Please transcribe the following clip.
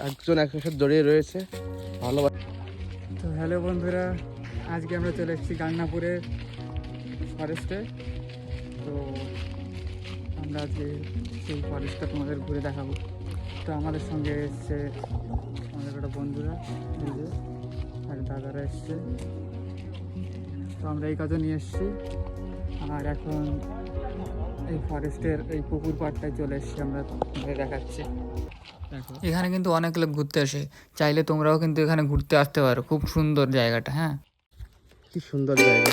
একজন একসাথে জড়িয়ে রয়েছে ভালো। তো হ্যালো বন্ধুরা, আজকে আমরা চলে এসেছি গাংনাপুরের ফরেস্টে। তো আমরা আজকে সেই ফরেস্টটা তোমাদের ঘুরে দেখাবো। তো আমাদের সঙ্গে এসছে আমাদের একটা বন্ধুরা, এই যে আর দাদারা এসছে। তো আমরা এই কাজও নিয়ে এসেছি, আর এখন এই ফরেস্টের এই পুকুর পাড়টায় চলে এসেছি, আমরা দেখাচ্ছি। এখানে কিন্তু অনেক লোক ঘুরতে আসে, চাইলে তোমরাও কিন্তু এখানে ঘুরতে আসতে পারো। খুব সুন্দর জায়গাটা। হ্যাঁ, কি সুন্দর জায়গা।